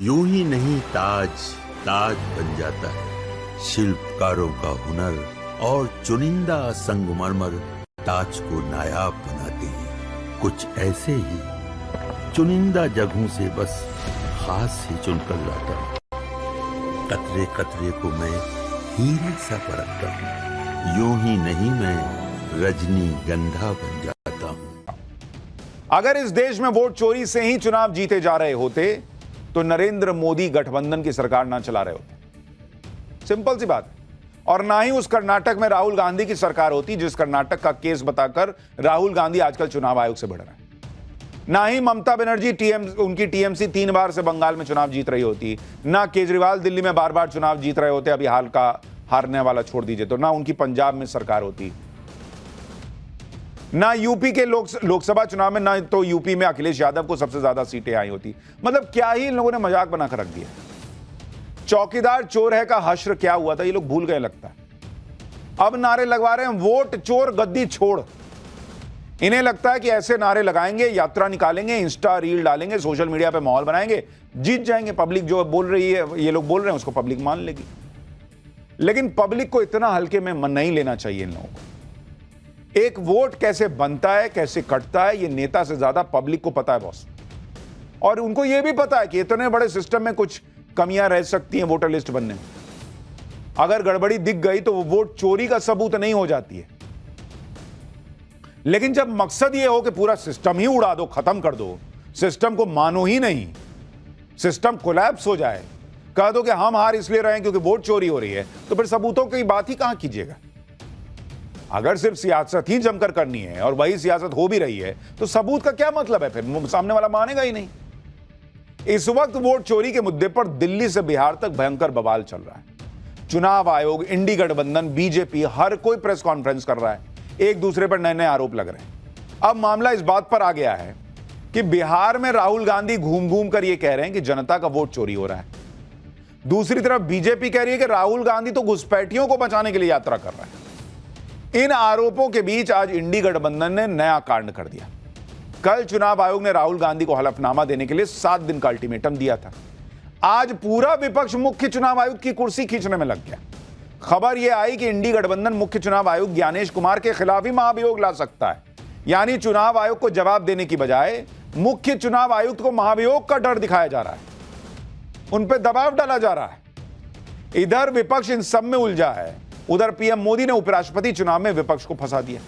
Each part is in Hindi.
यूं ही नहीं ताज ताज बन जाता है। शिल्पकारों का हुनर और चुनिंदा संगमरमर ताज को नायाब बनाते हैं। कुछ ऐसे ही चुनिंदा जगहों से बस खास ही चुनकर लाता हूँ। कतरे कतरे को मैं हीरे सा परखता हूँ। यूं ही नहीं मैं रजनीगंधा बन जाता हूँ। अगर इस देश में वोट चोरी से ही चुनाव जीते जा रहे होते तो नरेंद्र मोदी गठबंधन की सरकार ना चला रहे होते। सिंपल सी बात। और ना ही उस कर्नाटक में राहुल गांधी की सरकार होती जिस कर्नाटक का केस बताकर राहुल गांधी आजकल चुनाव आयोग से बढ़ रहा है। ना ही ममता बनर्जी उनकी टीएमसी 3 बार से बंगाल में चुनाव जीत रही होती। ना केजरीवाल दिल्ली में बार बार चुनाव जीत रहे होते, अभी हाल का हारने वाला छोड़ दीजिए तो। ना उनकी पंजाब में सरकार होती। ना यूपी के लोकसभा चुनाव में, ना तो यूपी में अखिलेश यादव को सबसे ज्यादा सीटें आई होती। मतलब क्या ही इन लोगों ने मजाक बनाकर रख दिया। चौकीदार चोर है का हश्र क्या हुआ था ये लोग भूल गए लगता है। अब नारे लगवा रहे हैं वोट चोर गद्दी छोड़। इन्हें लगता है कि ऐसे नारे लगाएंगे, यात्रा निकालेंगे, इंस्टा रील डालेंगे, सोशल मीडिया पे माहौल बनाएंगे, जीत जाएंगे। पब्लिक जो बोल रही है, ये लोग बोल रहे हैं, उसको पब्लिक मान लेगी। लेकिन पब्लिक को इतना हल्के में मन नहीं लेना चाहिए इन लोगों को। एक वोट कैसे बनता है, कैसे कटता है, ये नेता से ज्यादा पब्लिक को पता है बॉस। और उनको यह भी पता है कि इतने बड़े सिस्टम में कुछ कमियां रह सकती हैं वोटर लिस्ट बनने में। अगर गड़बड़ी दिख गई तो वो वोट चोरी का सबूत नहीं हो जाती है। लेकिन जब मकसद ये हो कि पूरा सिस्टम ही उड़ा दो, खत्म कर दो, सिस्टम को मानो ही नहीं, सिस्टम कोलैप्स हो जाए, कह दो कि हम हार इसलिए रहे हैं क्योंकि वोट चोरी हो रही है, तो फिर सबूतों की बात ही कहां कीजिएगा। अगर सिर्फ सियासत ही जमकर करनी है और वही सियासत हो भी रही है तो सबूत का क्या मतलब है, फिर सामने वाला मानेगा ही नहीं। इस वक्त वोट चोरी के मुद्दे पर दिल्ली से बिहार तक भयंकर बवाल चल रहा है। चुनाव आयोग, इंडी गठबंधन, बीजेपी, हर कोई प्रेस कॉन्फ्रेंस कर रहा है, एक दूसरे पर नए नए आरोप लग रहे हैं। अब मामला इस बात पर आ गया है कि बिहार में राहुल गांधी घूम घूम कर यह कह रहे हैं कि जनता का वोट चोरी हो रहा है। दूसरी तरफ बीजेपी कह रही है कि राहुल गांधी तो घुसपैठियों को बचाने के लिए यात्रा कर रहा है। इन आरोपों के बीच आज इंडी गठबंधन ने नया कांड कर दिया। कल चुनाव आयोग ने राहुल गांधी को हलफनामा देने के लिए 7 दिन का अल्टीमेटम दिया था। आज पूरा विपक्ष मुख्य चुनाव आयुक्त की कुर्सी खींचने में लग गया। खबर यह आई कि इंडी गठबंधन मुख्य चुनाव आयुक्त ज्ञानेश कुमार के खिलाफ ही महाभियोग ला सकता है। यानी चुनाव आयोग को जवाब देने की बजाय मुख्य चुनाव आयुक्त को महाभियोग का डर दिखाया जा रहा है, उन पर दबाव डाला जा रहा है। इधर विपक्ष इन सब में उलझा है, उधर पीएम मोदी ने उपराष्ट्रपति चुनाव में विपक्ष को फंसा दिया।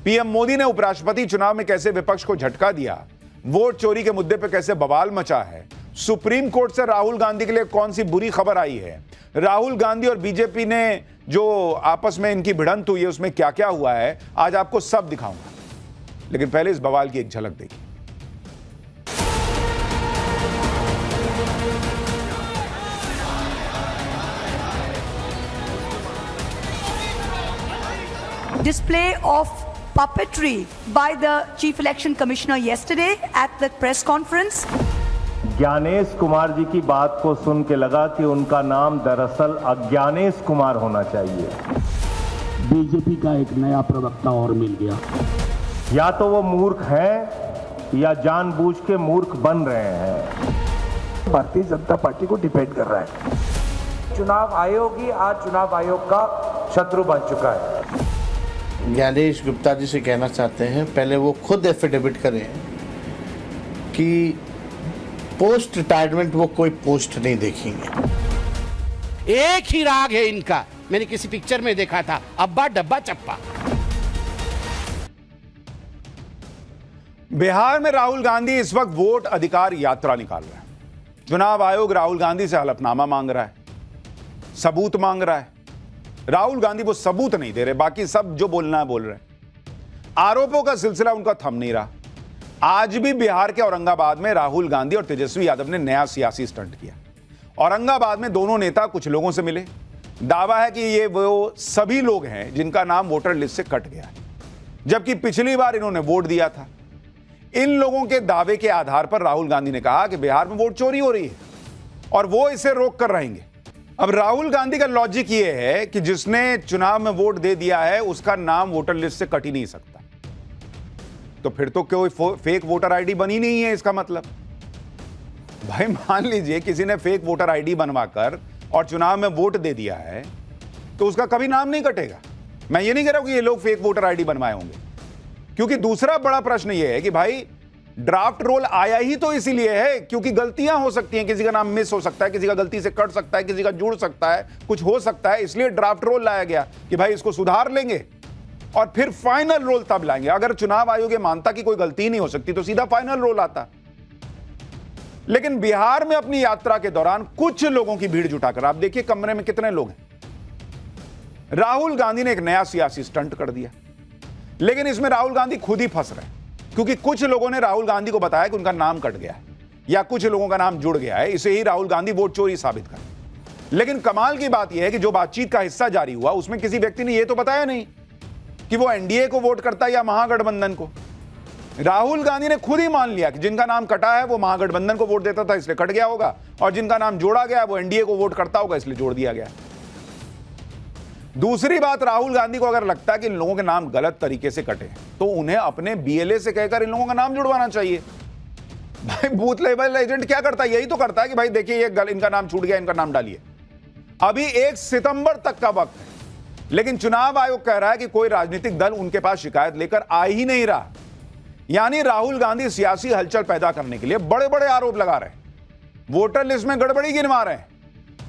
पीएम मोदी ने उपराष्ट्रपति चुनाव में कैसे विपक्ष को झटका दिया, वोट चोरी के मुद्दे पर कैसे बवाल मचा है, सुप्रीम कोर्ट से राहुल गांधी के लिए कौन सी बुरी खबर आई है, राहुल गांधी और बीजेपी ने जो आपस में इनकी भिड़ंत हुई है उसमें क्या क्या हुआ है, आज आपको सब दिखाऊंगा। लेकिन पहले इस बवाल की एक झलक देखिए। Display of puppetry by the Chief Election Commissioner yesterday at the press conference. Gyanesh Kumar ji की बात को सुन के लगा कि उनका नाम दरअसल अज्ञानेश कुमार होना चाहिए। बीजेपी का एक नया प्रवक्ता और मिल गया। या तो वो मूर्ख हैं या जानबूझ के मूर्ख बन रहे हैं। भारतीय जनता पार्टी को डिपेंड कर रहा है। चुनाव आयोग ही आज चुनाव आयोग का शत्रु बन चुका है। ज्ञानेश गुप्ता जी से कहना चाहते हैं, पहले वो खुद एफिडेविट करें कि पोस्ट रिटायरमेंट वो कोई पोस्ट नहीं देखेंगे। एक ही राग है इनका, मैंने किसी पिक्चर में देखा था, अब्बा डब्बा चप्पा। बिहार में राहुल गांधी इस वक्त वोट अधिकार यात्रा निकाल रहा है। चुनाव आयोग राहुल गांधी से हलफनामा मांग रहा है, सबूत मांग रहा है। राहुल गांधी वो सबूत नहीं दे रहे, बाकी सब जो बोलना है बोल रहे हैं। आरोपों का सिलसिला उनका थम नहीं रहा। आज भी बिहार के औरंगाबाद में राहुल गांधी और तेजस्वी यादव ने नया सियासी स्टंट किया। औरंगाबाद में दोनों नेता कुछ लोगों से मिले। दावा है कि ये वो सभी लोग हैं जिनका नाम वोटर लिस्ट से कट गया है, जबकि पिछली बार इन्होंने वोट दिया था। इन लोगों के दावे के आधार पर राहुल गांधी ने कहा कि बिहार में वोट चोरी हो रही है और वो इसे रोक कर रहेंगे। अब राहुल गांधी का लॉजिक ये है कि जिसने चुनाव में वोट दे दिया है उसका नाम वोटर लिस्ट से कट ही नहीं सकता, तो फिर तो कोई फेक वोटर आईडी बनी नहीं है। इसका मतलब भाई मान लीजिए किसी ने फेक वोटर आईडी बनवाकर और चुनाव में वोट दे दिया है तो उसका कभी नाम नहीं कटेगा। मैं ये नहीं कह रहा हूं कि ये लोग फेक वोटर आईडी बनवाए होंगे, क्योंकि दूसरा बड़ा प्रश्न ये है कि भाई ड्राफ्ट रोल आया ही तो इसीलिए है क्योंकि गलतियां हो सकती हैं, किसी का नाम मिस हो सकता है, किसी का गलती से कट सकता है, किसी का जुड़ सकता है, कुछ हो सकता है, इसलिए ड्राफ्ट रोल लाया गया कि भाई इसको सुधार लेंगे और फिर फाइनल रोल तब लाएंगे। अगर चुनाव आयोग ये मानता कि कोई गलती ही नहीं हो सकती तो सीधा फाइनल रोल आता। लेकिन बिहार में अपनी यात्रा के दौरान कुछ लोगों की भीड़ जुटाकर, आप देखिए कमरे में कितने लोग हैं, राहुल गांधी ने एक नया सियासी स्टंट कर दिया। लेकिन इसमें राहुल गांधी खुद ही फंस रहे हैं क्योंकि कुछ लोगों ने राहुल गांधी को बताया कि उनका नाम कट गया है या कुछ लोगों का नाम जुड़ गया है, इसे ही राहुल गांधी वोट चोरी साबित कर। लेकिन कमाल की बात यह है कि जो बातचीत का हिस्सा जारी हुआ उसमें किसी व्यक्ति ने यह तो बताया नहीं कि वो एनडीए को वोट करता है या महागठबंधन को। राहुल गांधी ने खुद ही मान लिया कि जिनका नाम कटा है वो महागठबंधन को वोट देता था इसलिए कट गया होगा, और जिनका नाम जोड़ा गया वो एनडीए को वोट करता होगा इसलिए जोड़ दिया गया। दूसरी बात, राहुल गांधी को अगर लगता है कि इन लोगों के नाम गलत तरीके से कटे तो उन्हें अपने बीएलए से कहकर इन लोगों का नाम जुड़वाना चाहिए। भाई बूथ लेवल एजेंट क्या करता है? यही तो करता है कि भाई देखिए ये इनका नाम छूट गया, इनका नाम डालिए। अभी 1 सितंबर तक का वक्त है, लेकिन चुनाव आयोग कह रहा है कि कोई राजनीतिक दल उनके पास शिकायत लेकर आ ही नहीं रहा। यानी राहुल गांधी सियासी हलचल पैदा करने के लिए बड़े बड़े आरोप लगा रहे हैं, वोटर लिस्ट में गड़बड़ी गिनवा रहे हैं,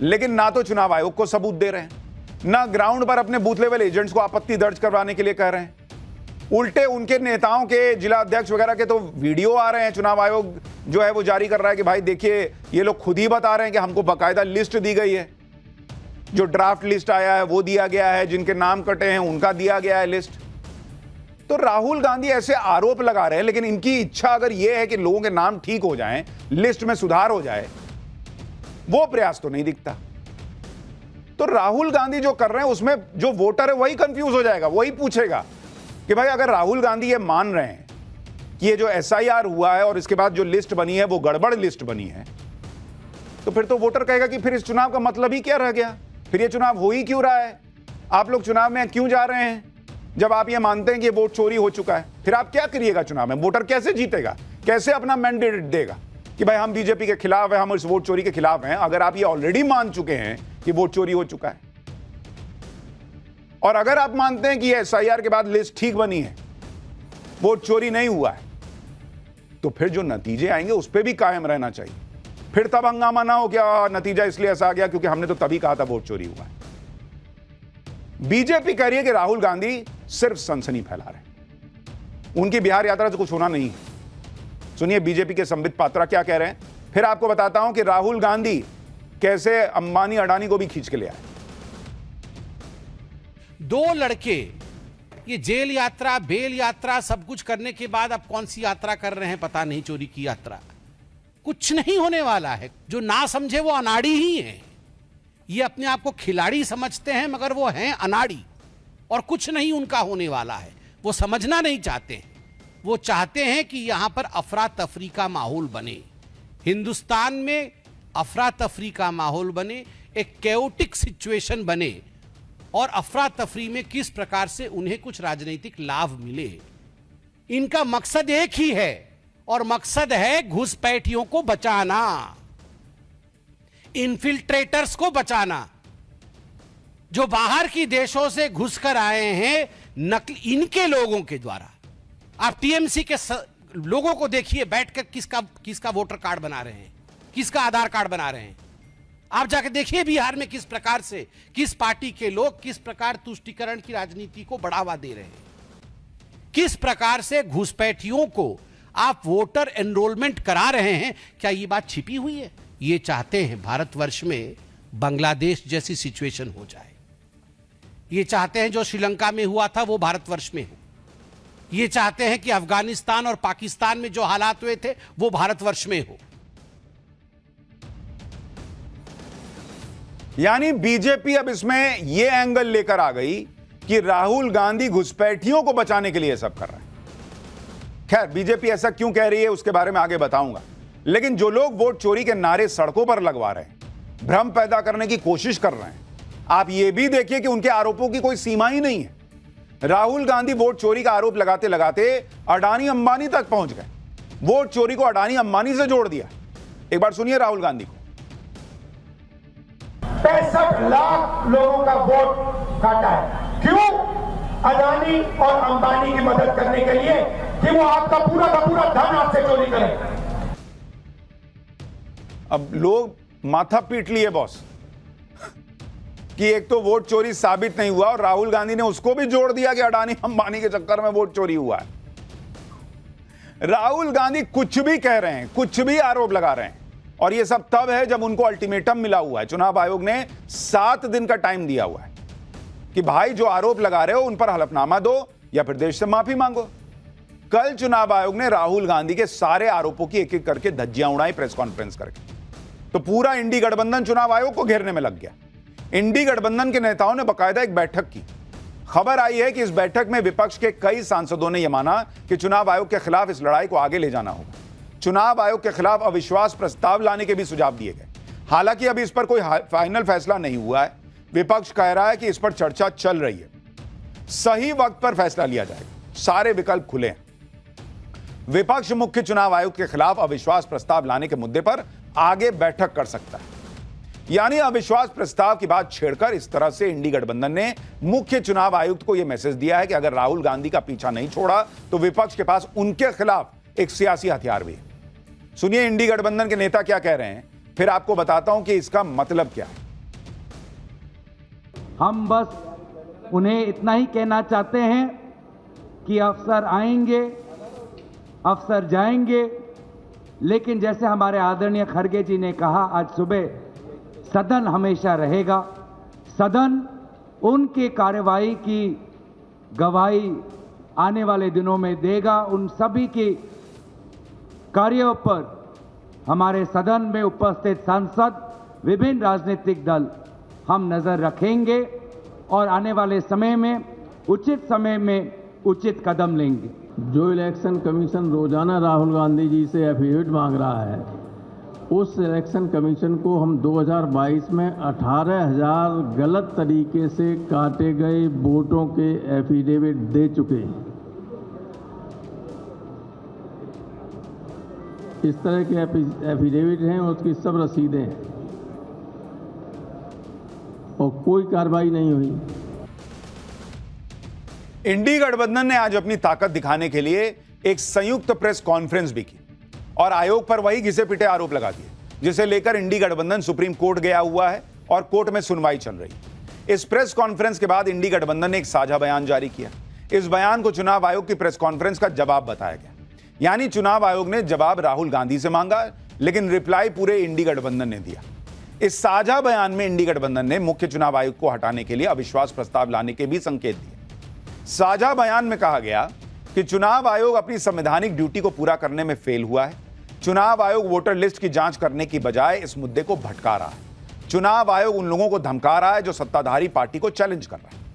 लेकिन ना तो चुनाव आयोग को सबूत दे रहे हैं, ना ग्राउंड पर अपने बूथ लेवल एजेंट्स को आपत्ति दर्ज करवाने के लिए कह रहे हैं। उल्टे उनके नेताओं के, जिला अध्यक्ष वगैरह के तो वीडियो आ रहे हैं, चुनाव आयोग जो है वो जारी कर रहा है कि भाई देखिए ये लोग खुद ही बता रहे हैं कि हमको बाकायदा लिस्ट दी गई है, जो ड्राफ्ट लिस्ट आया है वो दिया गया है, जिनके नाम कटे हैं उनका दिया गया है लिस्ट। तो राहुल गांधी ऐसे आरोप लगा रहे हैं, लेकिन इनकी इच्छा अगर यह है कि लोगों के नाम ठीक हो जाएं, लिस्ट में सुधार हो जाए, वो प्रयास तो नहीं दिखता। तो राहुल गांधी जो कर रहे हैं उसमें जो वोटर है वही कंफ्यूज हो जाएगा, वही पूछेगा कि भाई अगर राहुल गांधी ये मान रहे हैं कि ये जो एसआईआर हुआ है और इसके बाद जो लिस्ट बनी है वो गड़बड़ लिस्ट बनी है, तो फिर तो वोटर कहेगा कि फिर इस चुनाव का मतलब ही क्या रह गया, फिर ये चुनाव हो ही क्यों रहा है, आप लोग चुनाव में क्यों जा रहे हैं जब आप ये मानते हैं कि वोट चोरी हो चुका है। फिर आप क्या करिएगा चुनाव में? वोटर कैसे जीतेगा, कैसे अपना मैंडेट देगा कि भाई हम बीजेपी के खिलाफ हैं, हम इस वोट चोरी के खिलाफ हैं, अगर आप ये ऑलरेडी मान चुके हैं कि वोट चोरी हो चुका है। और अगर आप मानते हैं कि एसआईआर के बाद लिस्ट ठीक बनी है, वोट चोरी नहीं हुआ है, तो फिर जो नतीजे आएंगे उस पर भी कायम रहना चाहिए। फिर तब हंगामा ना हो क्या नतीजा इसलिए ऐसा आ गया क्योंकि हमने तो तभी कहा था वोट चोरी हुआ है। बीजेपी कह रही है कि राहुल गांधी सिर्फ सनसनी फैला रहे हैं, उनकी बिहार यात्रा से कुछ होना नहीं है। सुनिए बीजेपी के संबित पात्रा क्या कह रहे हैं, फिर आपको बताता हूं कि राहुल गांधी कैसे अंबानी अडानी को भी खींच के ले आए। 2 लड़के ये जेल यात्रा, बेल यात्रा सब कुछ करने के बाद अब कौन सी यात्रा कर रहे हैं पता नहीं, चोरी की यात्रा। कुछ नहीं होने वाला है। जो ना समझे वो अनाड़ी ही है। ये अपने आप को खिलाड़ी समझते हैं मगर वो हैं अनाड़ी, और कुछ नहीं उनका होने वाला है। वो समझना नहीं चाहते, वो चाहते हैं कि यहां पर अफरा तफरी का माहौल बने, हिंदुस्तान में अफरा तफरी का माहौल बने, एक कैओटिक सिचुएशन बने, और अफरा तफरी में किस प्रकार से उन्हें कुछ राजनीतिक लाभ मिले। इनका मकसद एक ही है, और मकसद है घुसपैठियों को बचाना, इन्फिल्ट्रेटर्स को बचाना, जो बाहर की देशों से घुसकर आए हैं नकली इनके लोगों के द्वारा। आप टीएमसी के लोगों को देखिए बैठकर किसका वोटर कार्ड बना रहे हैं, किसका आधार कार्ड बना रहे हैं। आप जाकर देखिए बिहार में किस प्रकार से किस पार्टी के लोग किस प्रकार तुष्टीकरण की राजनीति को बढ़ावा दे रहे हैं, किस प्रकार से घुसपैठियों को आप वोटर एनरोलमेंट करा रहे हैं। क्या ये बात छिपी हुई है? ये चाहते हैं भारतवर्ष में बांग्लादेश जैसी सिचुएशन हो जाए। ये चाहते हैं जो श्रीलंका में हुआ था वो भारतवर्ष में हो। ये चाहते हैं कि अफगानिस्तान और पाकिस्तान में जो हालात हुए थे वो भारतवर्ष में हो। यानी बीजेपी अब इसमें यह एंगल लेकर आ गई कि राहुल गांधी घुसपैठियों को बचाने के लिए सब कर रहे हैं। खैर बीजेपी ऐसा क्यों कह रही है उसके बारे में आगे बताऊंगा, लेकिन जो लोग वोट चोरी के नारे सड़कों पर लगवा रहे हैं, भ्रम पैदा करने की कोशिश कर रहे हैं, आप यह भी देखिए कि उनके आरोपों की कोई सीमा ही नहीं है। राहुल गांधी वोट चोरी का आरोप लगाते लगाते अडानी अंबानी तक पहुंच गए, वोट चोरी को अडानी अंबानी से जोड़ दिया। एक बार सुनिए राहुल गांधी को। 65 लाख लोगों का वोट काटा है। क्यों? अदानी और अंबानी की मदद करने के लिए कि वो आपका पूरा का पूरा धन आपसे चोरी करें। अब लोग माथा पीट लिए बॉस कि एक तो वोट चोरी साबित नहीं हुआ और राहुल गांधी ने उसको भी जोड़ दिया कि अडानी अंबानी के चक्कर में वोट चोरी हुआ है। राहुल गांधी कुछ भी कह रहे हैं, कुछ भी आरोप लगा रहे हैं, और यह सब तब है जब उनको अल्टीमेटम मिला हुआ है। चुनाव आयोग ने 7 दिन का टाइम दिया हुआ है कि भाई जो आरोप लगा रहे हो उन पर हलफनामा दो या फिर देश से माफी मांगो। कल चुनाव आयोग ने राहुल गांधी के सारे आरोपों की एक एक करके धज्जियां उड़ाई प्रेस कॉन्फ्रेंस करके, तो पूरा इंडी गठबंधन चुनाव आयोग को घेरने में लग गया। इंडी गठबंधन के नेताओं ने बाकायदा एक बैठक की। खबर आई है कि इस बैठक में विपक्ष के कई सांसदों ने यह माना कि चुनाव आयोग के खिलाफ इस लड़ाई को आगे ले जाना होगा। चुनाव आयोग के खिलाफ अविश्वास प्रस्ताव लाने के भी सुझाव दिए गए। हालांकि अभी इस पर कोई फाइनल फैसला नहीं हुआ है। विपक्ष कह रहा है कि इस पर चर्चा चल रही है, सही वक्त पर फैसला लिया जाएगा, सारे विकल्प खुले हैं। विपक्ष मुख्य चुनाव आयोग के खिलाफ अविश्वास प्रस्ताव लाने के मुद्दे पर आगे बैठक कर सकता है। यानी अविश्वास प्रस्ताव की बात छेड़कर इस तरह से इंडी गठबंधन ने मुख्य चुनाव आयुक्त को यह मैसेज दिया है कि अगर राहुल गांधी का पीछा नहीं छोड़ा तो विपक्ष के पास उनके खिलाफ एक सियासी हथियार भी है। सुनिए इंडी गठबंधन के नेता क्या कह रहे हैं, फिर आपको बताता हूं कि इसका मतलब क्या है। हम बस उन्हें इतना ही कहना चाहते हैं कि अफसर आएंगे, अफसर जाएंगे, लेकिन जैसे हमारे आदरणीय खड़गे जी ने कहा आज सुबह, सदन हमेशा रहेगा। सदन उनकी कार्रवाई की गवाही आने वाले दिनों में देगा। उन सभी की कार्यों पर हमारे सदन में उपस्थित सांसद, विभिन्न राजनीतिक दल हम नजर रखेंगे और आने वाले समय में उचित कदम लेंगे। जो इलेक्शन कमीशन रोजाना राहुल गांधी जी से एफिडेविट मांग रहा है, उस इलेक्शन कमीशन को हम 2022 में 18,000 गलत तरीके से काटे गए वोटों के एफिडेविट दे चुके हैं। इस तरह के एफिडेविट हैं, उसकी सब रसीदें हैं और कोई कार्रवाई नहीं हुई। इंडी गठबंधन ने आज अपनी ताकत दिखाने के लिए एक संयुक्त प्रेस कॉन्फ्रेंस भी की और आयोग पर वही घिसे पिटे आरोप लगा दिए, जिसे लेकर इंडी गठबंधन सुप्रीम कोर्ट गया हुआ है और कोर्ट में सुनवाई चल रही है। इस प्रेस कॉन्फ्रेंस के बाद इंडी गठबंधन ने एक साझा बयान जारी किया। इस बयान को चुनाव आयोग की प्रेस कॉन्फ्रेंस का जवाब बताया गया। यानी चुनाव आयोग ने जवाब राहुल गांधी से मांगा, लेकिन रिप्लाई पूरे इंडी गठबंधन ने दिया। इस साझा बयान में इंडी गठबंधन ने मुख्य चुनाव आयुक्त को हटाने के लिए अविश्वास प्रस्ताव लाने के भी संकेत दिए। साझा बयान में कहा गया कि चुनाव आयोग अपनी संवैधानिक ड्यूटी को पूरा करने में फेल हुआ है। चुनाव आयोग वोटर लिस्ट की जांच करने की बजाय इस मुद्दे को भटका रहा है। चुनाव आयोग उन लोगों को धमका रहा है जो सत्ताधारी पार्टी को चैलेंज कर रहा है।